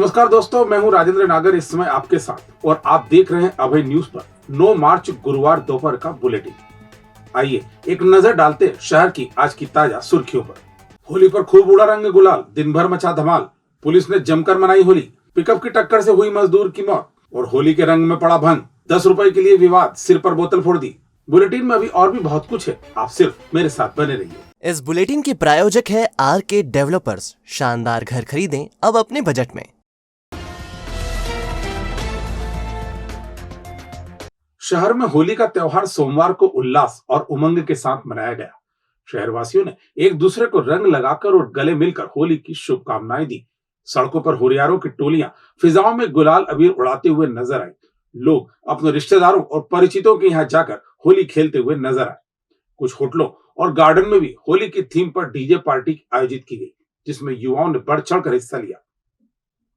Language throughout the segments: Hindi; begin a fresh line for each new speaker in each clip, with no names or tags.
नमस्कार दोस्तों, मैं हूं राजेंद्र नागर इस समय आपके साथ और आप देख रहे हैं अभय न्यूज पर 9 मार्च गुरुवार दोपहर का बुलेटिन। आइए एक नजर डालते हैं शहर की आज की ताजा सुर्खियों पर। होली पर खूब उड़ा रंग गुलाल, दिन भर मचा धमाल, पुलिस ने जमकर मनाई होली, पिकअप की टक्कर से हुई मजदूर की मौत और होली के रंग में पड़ा भंग, 10 रुपए के लिए विवाद, सिर पर बोतल फोड़ दी। बुलेटिन में अभी और भी बहुत कुछ है, आप सिर्फ मेरे साथ बने रहिए।
इस बुलेटिन के प्रायोजक है आरके डेवलपर्स। शानदार घर खरीदें अब अपने बजट में।
शहर में होली का त्योहार सोमवार को उल्लास और उमंग के साथ मनाया गया। शहरवासियों ने एक दूसरे को रंग लगाकर और गले मिलकर होली की शुभकामनाएं दी। सड़कों पर होरियारों की टोलियां फिजाओं में गुलाल अबीर उड़ाते हुए नजर आई। लोग अपने रिश्तेदारों और परिचितों के यहाँ जाकर होली खेलते हुए नजर आए। कुछ होटलों और गार्डन में भी होली की थीम पर डीजे पार्टी आयोजित की गई, जिसमें युवाओं ने बढ़ चढ़कर हिस्सा लिया।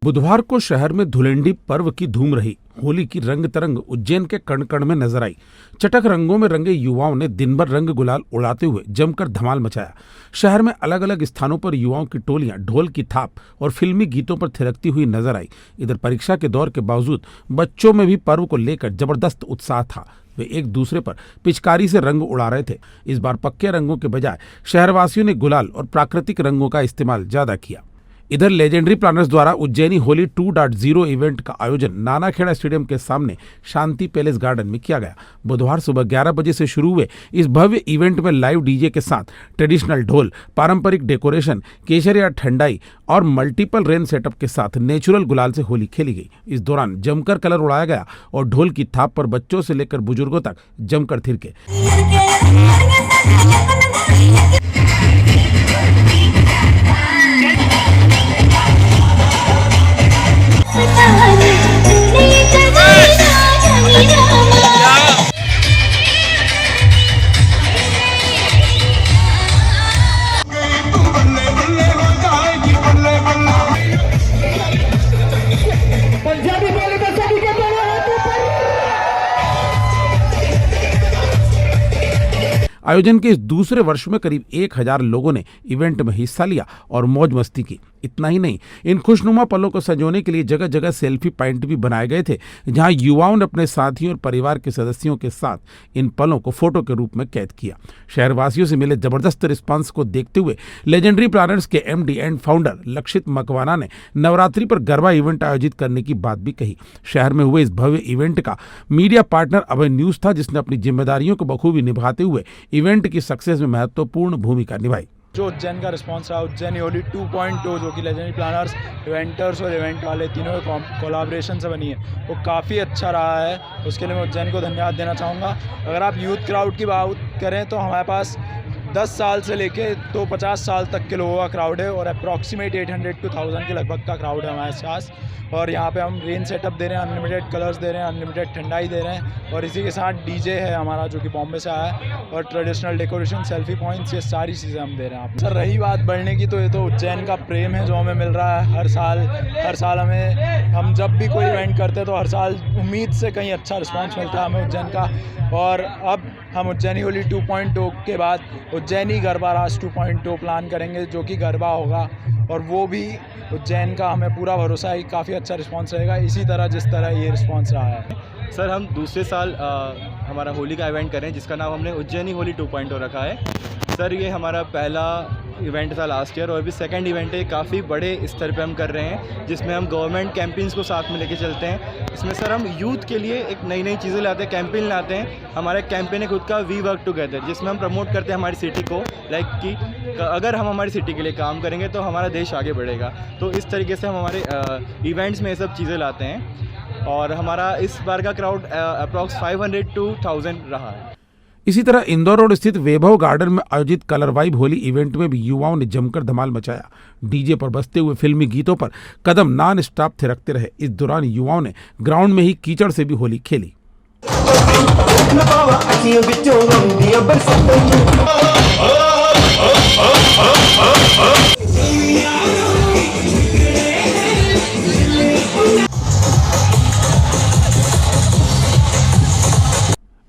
बुधवार को शहर में धुलेंडी पर्व की धूम रही। होली की रंग तरंग उज्जैन के कण कण में नजर आई। चटक रंगों में रंगे युवाओं ने दिन भर रंग गुलाल उड़ाते हुए जमकर धमाल मचाया। शहर में अलग अलग स्थानों पर युवाओं की टोलियां ढोल की थाप और फिल्मी गीतों पर थिरकती हुई नजर आई। इधर परीक्षा के दौर के बावजूद बच्चों में भी पर्व को लेकर जबरदस्त उत्साह था। वे एक दूसरे पर पिचकारी से रंग उड़ा रहे थे। इस बार पक्के रंगों के बजाय शहरवासियों ने गुलाल और प्राकृतिक रंगों का इस्तेमाल ज्यादा किया। इधर लेजेंडरी प्लानर्स द्वारा उज्जैनी होली 2.0 इवेंट का आयोजन नानाखेड़ा स्टेडियम के सामने शांति पैलेस गार्डन में किया गया। बुधवार सुबह 11 बजे से शुरू हुए इस भव्य इवेंट में लाइव डीजे के साथ ट्रेडिशनल ढोल, पारंपरिक डेकोरेशन, केसरिया ठंडाई और मल्टीपल रेन सेटअप के साथ नेचुरल गुलाल से होली खेली गई। इस दौरान जमकर कलर उड़ाया गया और ढोल की थाप पर बच्चों से लेकर बुजुर्गों तक जमकर थिरके। आयोजन के इस दूसरे वर्ष में करीब 1000 लोगों ने इवेंट में हिस्सा लिया और मौज मस्ती की। इतना ही नहीं, इन खुशनुमा पलों को संजोने के लिए जगह जगह सेल्फी पॉइंट भी बनाए गए थे, जहां युवाओं ने अपने साथियों और परिवार के सदस्यों के साथ इन पलों को फोटो के रूप में कैद किया। शहरवासियों से मिले जबरदस्त रिस्पांस को देखते हुए लेजेंडरी प्लानर्स के एमडी एंड फाउंडर लक्षित मकवाना ने नवरात्रि पर गरबा इवेंट आयोजित करने की बात भी कही। शहर में हुए इस भव्य इवेंट का मीडिया पार्टनर अभय न्यूज था, जिसने अपनी जिम्मेदारियों को बखूबी निभाते हुए इवेंट की सक्सेस में महत्वपूर्ण भूमिका निभाई।
जो उज्जैन का रिस्पांस रहा, उज्जैन होली 2.0 जो कि लेजेंडरी प्लानर्स, इवेंटर्स और इवेंट वाले तीनों के कोलैबोरेशन से बनी है, वो काफ़ी अच्छा रहा है। उसके लिए मैं उज्जैन को धन्यवाद देना चाहूँगा। अगर आप यूथ क्राउड की बात करें तो हमारे पास 10 साल से लेके तो 50 साल तक के लोगों का क्राउड है और अप्रॉक्सीमेट 800 to 1000 के लगभग का क्राउड है हमारे पास। और यहाँ पे हम रेन सेटअप दे रहे हैं, अनलिमिटेड कलर्स दे रहे हैं, अनलिमिटेड ठंडाई दे रहे हैं और इसी के साथ डीजे है हमारा जो कि बॉम्बे से आया है और ट्रेडिशनल डेकोरेशन, सेल्फी पॉइंट्स, ये सारी चीज़ें हम दे रहे हैं। सर रही बात बढ़ने की, तो ये तो उज्जैन का प्रेम है जो हमें मिल रहा है हर साल हमें, हम जब भी कोई इवेंट करते हैं तो हर साल उम्मीद से कहीं अच्छा रिस्पॉन्स मिलता है हमें उज्जैन का। और अब हम उज्जैनी होली 2.0 के बाद उज्जैनी गरबा राज 2.0 प्लान करेंगे, जो कि गरबा होगा और वो भी उज्जैन का हमें पूरा भरोसा है काफ़ी अच्छा रिस्पांस रहेगा, इसी तरह जिस तरह ये रिस्पांस रहा है।
सर हम दूसरे साल हमारा होली का इवेंट करें, जिसका नाम हमने उज्जैनी होली 2.0 रखा है। सर ये हमारा पहला इवेंट था लास्ट ईयर और अभी सेकंड इवेंट है, काफ़ी बड़े स्तर पे हम कर रहे हैं, जिसमें हम गवर्नमेंट कैंपेन्स को साथ में लेके चलते हैं। इसमें सर हम यूथ के लिए एक नई नई चीज़ें लाते हैं, कैंपेन लाते हैं। हमारा कैंपेन है खुद का वी वर्क टुगेदर, जिसमें हम प्रमोट करते हैं हमारी सिटी को, लाइक कि अगर हम हमारी सिटी के लिए काम करेंगे तो हमारा देश आगे बढ़ेगा। तो इस तरीके से हम हमारे इवेंट्स में ये सब चीज़ें लाते हैं और हमारा इस बार का क्राउड अप्रॉक्स 500 to 1000 रहा है।
इसी तरह इंदौर रोड स्थित वैभव गार्डन में आयोजित कलर वाइब होली इवेंट में भी युवाओं ने जमकर धमाल मचाया। डीजे पर बजते हुए फिल्मी गीतों पर कदम नॉन स्टॉप थिरकते रहे। इस दौरान युवाओं ने ग्राउंड में ही कीचड़ से भी होली खेली।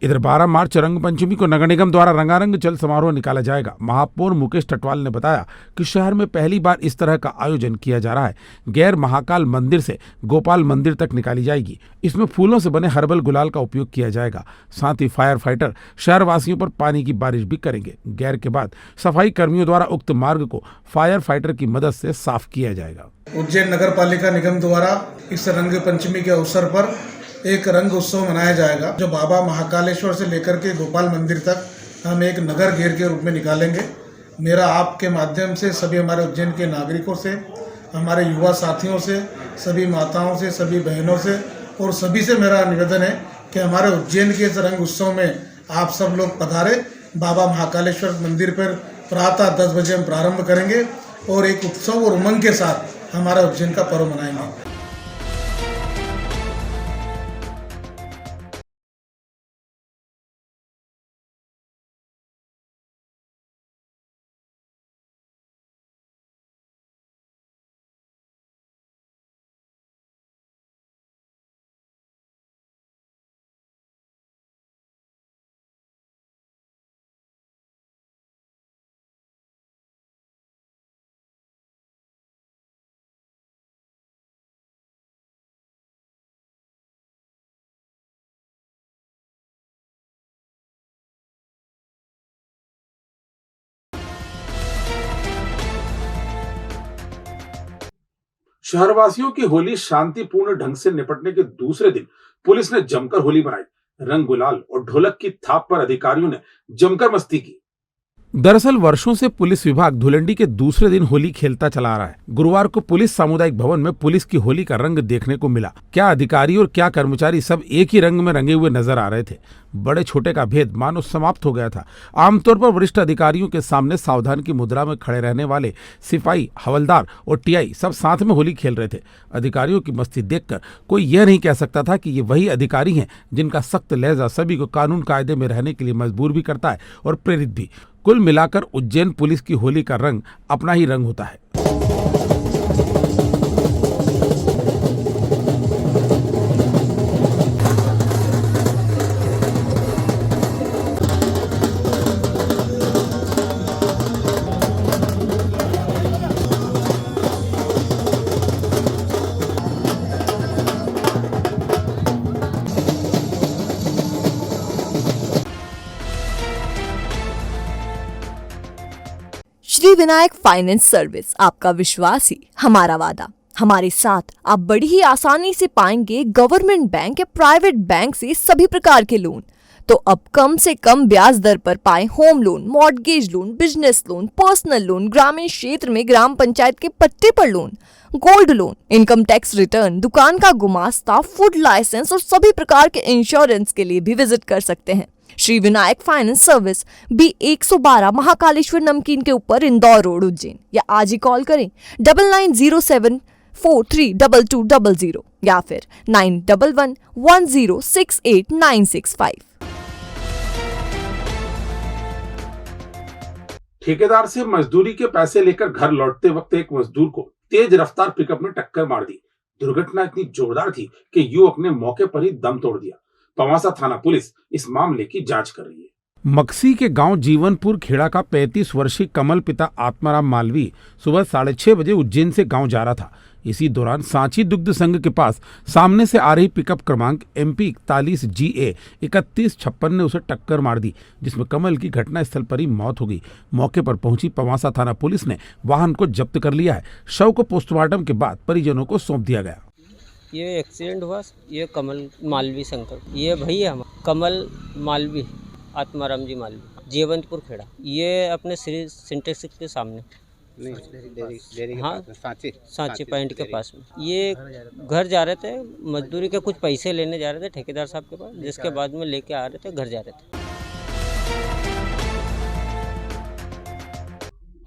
इधर 12 मार्च रंग पंचमी को नगर निगम द्वारा रंगारंग चल समारोह निकाला जाएगा। महापौर मुकेश टटवाल ने बताया कि शहर में पहली बार इस तरह का आयोजन किया जा रहा है। गैर महाकाल मंदिर से गोपाल मंदिर तक निकाली जाएगी। इसमें फूलों से बने हर्बल गुलाल का उपयोग किया जाएगा। साथ ही फायर फाइटर शहरवासियों पर पानी की बारिश भी करेंगे। गैर के बाद सफाई कर्मियों द्वारा उक्त मार्ग को फायर फाइटर की मदद से साफ किया जाएगा।
उज्जैन नगर पालिका निगम द्वारा इस रंग पंचमी के अवसर पर एक रंग उत्सव मनाया जाएगा, जो बाबा महाकालेश्वर से लेकर के गोपाल मंदिर तक हम एक नगर घेर के रूप में निकालेंगे। मेरा आपके माध्यम से सभी हमारे उज्जैन के नागरिकों से, हमारे युवा साथियों से, सभी माताओं से, सभी बहनों से और सभी से मेरा निवेदन है कि हमारे उज्जैन के इस रंग उत्सव में आप सब लोग पधारें। बाबा महाकालेश्वर मंदिर पर प्रातः 10 बजे हम प्रारंभ करेंगे और एक उत्सव और उमंग के साथ हमारा उज्जैन का पर्व मनाएंगे।
शहरवासियों की होली शांतिपूर्ण ढंग से निपटने के दूसरे दिन पुलिस ने जमकर होली मनाई। रंग गुलाल और ढोलक की थाप पर अधिकारियों ने जमकर मस्ती की। दरअसल वर्षों से पुलिस विभाग धुलंडी के दूसरे दिन होली खेलता चला आ रहा है। गुरुवार को पुलिस सामुदायिक भवन में पुलिस की होली का रंग देखने को मिला। क्या अधिकारी और क्या कर्मचारी सब एक ही रंग में रंगे हुए नजर आ रहे थे। बड़े छोटे का भेद मानो समाप्त हो गया था। आमतौर पर वरिष्ठ अधिकारियों के सामने सावधान की मुद्रा में खड़े रहने वाले सिपाही, हवलदार और टीआई सब साथ में होली खेल रहे थे। अधिकारियों की मस्ती देखकर कोई यह नहीं कह सकता था कि ये वही अधिकारी हैं जिनका सख्त लहजा सभी को कानून कायदे में रहने के लिए मजबूर भी करता है और प्रेरित भी। कुल मिलाकर उज्जैन पुलिस की होली का रंग अपना ही रंग होता है।
श्री विनायक फाइनेंस सर्विस, आपका विश्वास ही हमारा वादा। हमारे साथ आप बड़ी ही आसानी से पाएंगे गवर्नमेंट बैंक या प्राइवेट बैंक से सभी प्रकार के लोन। तो अब कम से कम ब्याज दर पर पाए home loan, mortgage loan, business loan, personal loan, ग्रामीण क्षेत्र में ग्राम पंचायत के पट्टे पर loan, gold loan, income tax return, दुकान का गुमास्ता, फूड लाइसेंस और सभी प्रकार के इंश्योरेंस के लिए भी विजिट कर सकते हैं। Shri Vinayak finance service B112 Mahakaleshwar नमकीन के ऊपर, इंदौर रोड, उज्जैन। या आज ही कॉल करें 9907432200 या फिर 9111068965।
ठेकेदार से मजदूरी के पैसे लेकर घर लौटते वक्त एक मजदूर को तेज रफ्तार पिकअप ने टक्कर मार दी। दुर्घटना इतनी जोरदार थी कि युवक ने मौके पर ही दम तोड़ दिया। पवासा थाना पुलिस इस मामले की जांच कर रही है। मक्सी के गांव जीवनपुर खेड़ा का 35 वर्षीय कमल पिता आत्माराम मालवी सुबह 6:30 बजे उज्जैन से गांव जा रहा था। इसी दौरान सांची दुग्ध संघ के पास सामने से आ रही पिकअप क्रमांक MP 41GA 3156 ने उसे टक्कर मार दी, जिसमें कमल की घटनास्थल पर ही मौत हो गई। मौके पर पहुंची पवासा थाना पुलिस ने वाहन को जब्त कर लिया है। शव को पोस्टमार्टम के बाद परिजनों को सौंप दिया गया।
ये एक्सीडेंट हुआ, ये कमल मालवी शंकर, ये भैया हम कमल मालवी, आत्माराम जी मालवी, जीवंतपुर खेड़ा। ये अपने श्री सिंटेक्स के सामने, हाँ, सांची पॉइंट के पास में। ये घर जा रहे थे, मजदूरी के कुछ पैसे लेने जा रहे थे ठेकेदार साहब के पास, जिसके बाद में लेके आ रहे थे, घर जा रहे थे।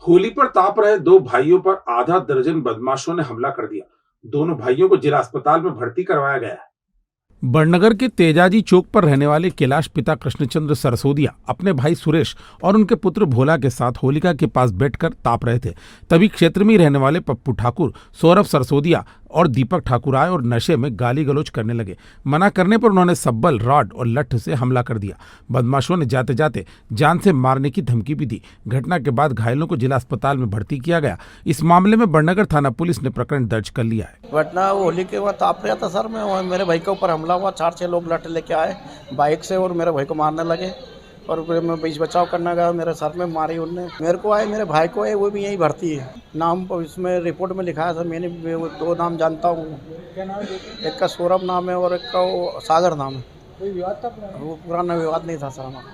होली पर ताप रहे दो भाइयों पर आधा दर्जन बदमाशों ने हमला कर दिया। दोनों भाइयों को जिला अस्पताल में भर्ती करवाया गया है। बड़नगर के तेजाजी चौक पर रहने वाले कैलाश पिता कृष्णचंद्र सरसोदिया अपने भाई सुरेश और उनके पुत्र भोला के साथ होलिका के पास बैठकर ताप रहे थे। तभी क्षेत्र में रहने वाले पप्पू ठाकुर, सौरभ सरसोदिया और दीपक ठाकुर आए और नशे में गाली गलौज करने लगे। मना करने पर उन्होंने सब्बल, रॉड और लठ से हमला कर दिया। बदमाशों ने जाते जाते जान से मारने की धमकी भी दी। घटना के बाद घायलों को जिला अस्पताल में भर्ती किया गया। इस मामले में बड़नगर थाना पुलिस ने प्रकरण दर्ज कर लिया है।
घटना होली के बाद ताप रहा था सर, मैं मेरे भाई के ऊपर हमला हुआ। 4-6 लोग लठ लेके आए बाइक से और मेरे भाई को मारने लगे और फिर मैं बीच बचाव करना गया, मेरे सर में मारी उनने। मेरे को आए, मेरे भाई को आए, वो भी यहीं भर्ती है। नाम इसमें रिपोर्ट में लिखा है सर, मैंने 2 नाम जानता हूँ। एक का सौरभ नाम है और एक का वो सागर नाम है। कोई विवाद था? वो पुराना विवाद नहीं था सर हमारा।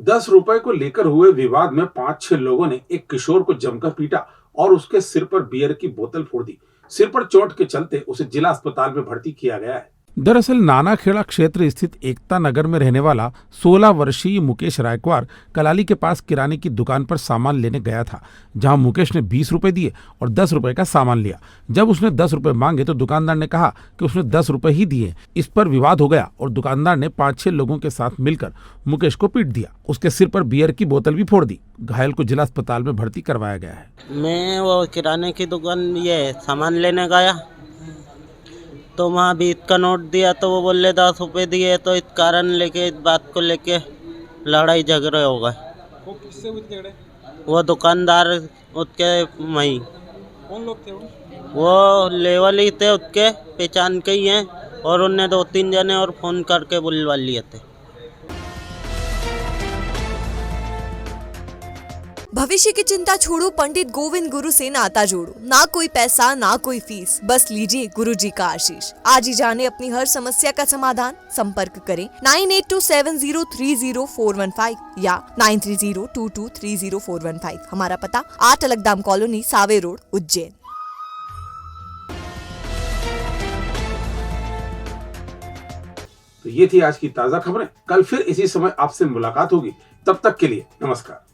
10 रुपए को लेकर हुए विवाद में 5-6 लोगों ने एक किशोर को जमकर पीटा और उसके सिर पर बियर की बोतल फोड़ दी। सिर पर चोट के चलते उसे जिला अस्पताल में भर्ती किया गया है। दरअसल नानाखेड़ा क्षेत्र स्थित एकता नगर में रहने वाला 16 वर्षीय मुकेश रायकवार कलाली के पास किराने की दुकान पर सामान लेने गया था, जहां मुकेश ने 20 रुपए दिए और 10 रुपए का सामान लिया। जब उसने 10 रुपए मांगे तो दुकानदार ने कहा कि उसने 10 रुपए ही दिए। इस पर विवाद हो गया और दुकानदार ने 5-6 लोगों के साथ मिलकर मुकेश को पीट दिया। उसके सिर पर बियर की बोतल भी फोड़ दी। घायल को जिला अस्पताल में भर्ती करवाया गया है।
मैं वो किराने की दुकान ये सामान लेने गया तो वहाँ 20 का नोट दिया तो वो बोले 10 रुपये दिए, तो इस कारण लेके इस बात को लेके लड़ाई झगड़े हो गए।
वो किससे हुई झगड़े?
वो दुकानदार उसके वहीं।
कौन लोग थे
वो लेवल ही थे, उसके पहचान के ही हैं और उनने 2-3 जने और फोन करके बुलवा लिए थे।
भविष्य की चिंता छोड़ो, पंडित गोविंद गुरु से नाता जोड़ो। ना कोई पैसा ना कोई फीस, बस लीजिए गुरु जी का आशीष। आज ही जाने अपनी हर समस्या का समाधान। संपर्क करें 9827030415 या 9302230415। हमारा पता 8 अलगदाम कॉलोनी, सावे रोड, उज्जैन।
तो ये थी आज की ताजा खबरें। कल फिर इसी समय आपसे मुलाकात होगी। तब तक के लिए नमस्कार।